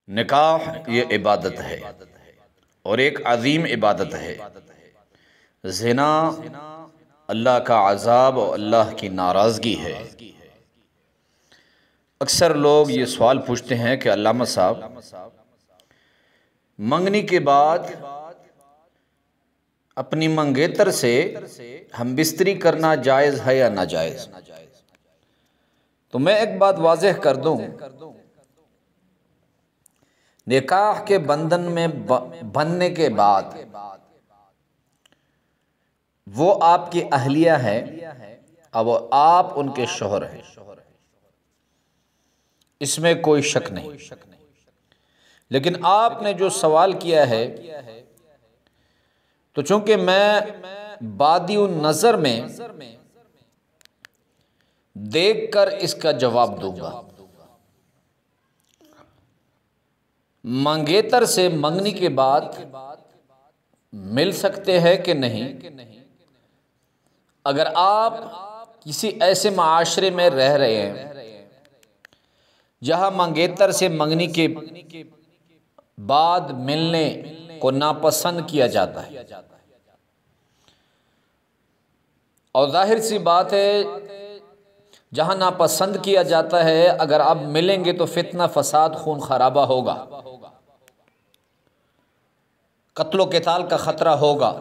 نکاح یہ عبادت ہے اور ایک عظیم عبادت ہے۔ زنا اللہ کا عذاب اور اللہ کی ناراضگی ہے۔ اکثر لوگ یہ سوال پوچھتے ہیں کہ علامہ صاحب، منگنی کے بعد اپنی منگیتر سے ہم بستری کرنا جائز ہے یا ناجائز؟ تو میں ایک بات واضح کر دوں، نکاح کے بندھن میں بننے کے بعد وہ آپ کی اہلیہ ہے، اب آپ ان کے شوہر ہیں، اس میں کوئی شک نہیں۔ لیکن آپ نے جو سوال کیا ہے، تو چونکہ میں بادی النظر میں دیکھ کر اس کا جواب دوں گا۔ منگیتر سے منگنی کے بعد مل سکتے ہیں کہ نہیں؟ اگر آپ کسی ایسے معاشرے میں رہ رہے ہیں جہاں منگیتر سے منگنی کے بعد ملنے کو ناپسند کیا جاتا ہے، اور ظاہر سی بات ہے جہاں ناپسند کیا جاتا ہے، اگر آپ ملیں گے تو فتنہ فساد خون خرابہ ہوگا، قتل و قتال کا خطرہ ہوگا،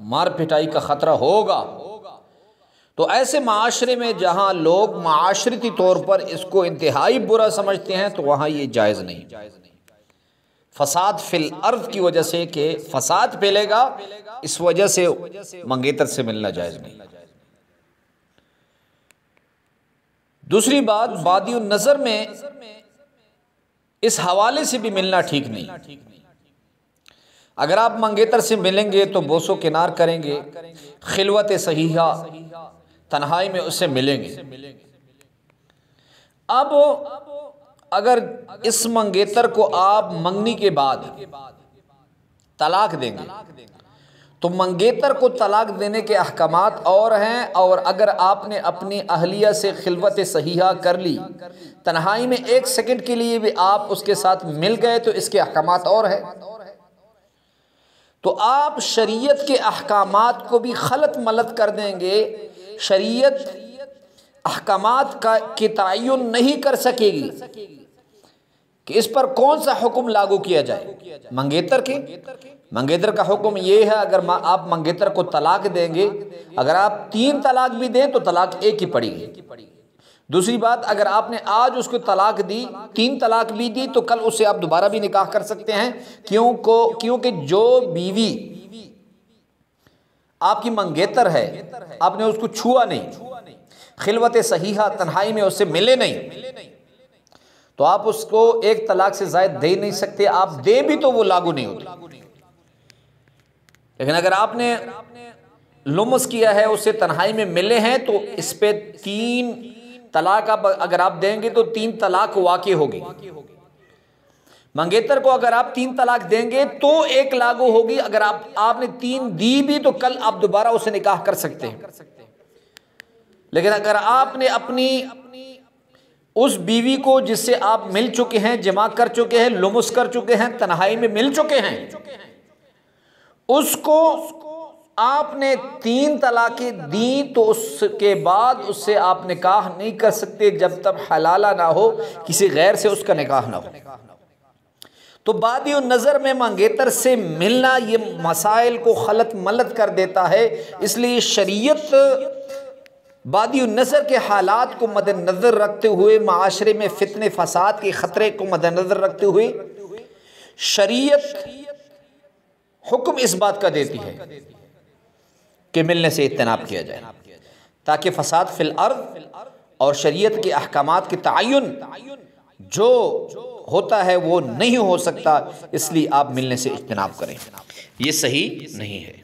مار پٹائی کا خطرہ ہوگا۔ تو ایسے معاشرے میں جہاں لوگ معاشرتی طور پر اس کو انتہائی برا سمجھتے ہیں، تو وہاں یہ جائز نہیں۔ فساد فی الارض کی وجہ سے کہ فساد پھیلے گا، اس وجہ سے منگیتر سے ملنا جائز نہیں۔ دوسری بات، بادی النظر میں اس حوالے سے بھی ملنا ٹھیک نہیں۔ اگر آپ منگیتر سے ملیں گے تو بوس و کنار کریں گے، خلوت صحیحہ تنہائی میں اس سے ملیں گے۔ اب اگر اس منگیتر کو آپ منگنی کے بعد طلاق دیں گے تو منگیتر کو طلاق دینے کے احکامات اور ہیں، اور اگر آپ نے اپنی اہلیہ سے خلوت صحیحہ کر لی، تنہائی میں ایک سیکنڈ کے لیے بھی آپ اس کے ساتھ مل گئے تو اس کے احکامات اور ہیں۔ تو آپ شریعت کے احکامات کو بھی خلط ملط کر دیں گے، شریعت احکامات کی تعین نہیں کر سکے گی کہ اس پر کون سا حکم لاگو کیا جائے۔ منگیتر کا حکم یہ ہے، اگر آپ منگیتر کو طلاق دیں گے، اگر آپ 3 طلاق بھی دیں تو طلاق ایک ہی پڑے گی۔ دوسری بات، اگر آپ نے آج اس کو طلاق دی، 3 طلاق بھی دی، تو کل اس سے آپ دوبارہ بھی نکاح کر سکتے ہیں، کیونکہ جو بیوی آپ کی منگیتر ہے، آپ نے اس کو چھوا نہیں، خلوت صحیحہ تنہائی میں اس سے ملے نہیں، تو آپ اس کو ایک طلاق سے زائد دے نہیں سکتے۔ آپ دے بھی تو وہ لاگو نہیں ہوتی۔ لیکن اگر آپ نے لمس کیا ہے، اس سے تنہائی میں ملے ہیں، تو اس پہ 3 طلاق اگر آپ دیں گے تو 3 طلاق واقع ہوگی۔ منگیتر کو اگر آپ 3 طلاق دیں گے تو ایک لاگو ہوگی، اگر آپ نے 3 دی بھی تو کل آپ دوبارہ اسے نکاح کر سکتے ہیں۔ لیکن اگر آپ نے اپنی اس بیوی کو جس سے آپ مل چکے ہیں، جمع کر چکے ہیں، لمس کر چکے ہیں، تنہائی میں مل چکے ہیں، اس کو آپ نے 3 طلاقیں دیں تو اس کے بعد اس سے آپ نکاح نہیں کر سکتے جب تک حلالہ نہ ہو، کسی غیر سے اس کا نکاح نہ ہو۔ تو بادی النظر میں منگیتر سے ملنا یہ مسائل کو خلط ملط کر دیتا ہے، اس لیے شریعت بادی النظر کے حالات کو مد نظر رکھتے ہوئے، معاشرے میں فتنے فساد کے خطرے کو مد نظر رکھتے ہوئے، شریعت حکم اس بات کا دیتی ہے کہ ملنے سے اجتناب کیا جائے، تاکہ فساد فی الارض اور شریعت کے احکامات کی تعین جو ہوتا ہے وہ نہیں ہو سکتا، اس لیے آپ ملنے سے اجتناب کریں۔ یہ صحیح نہیں ہے۔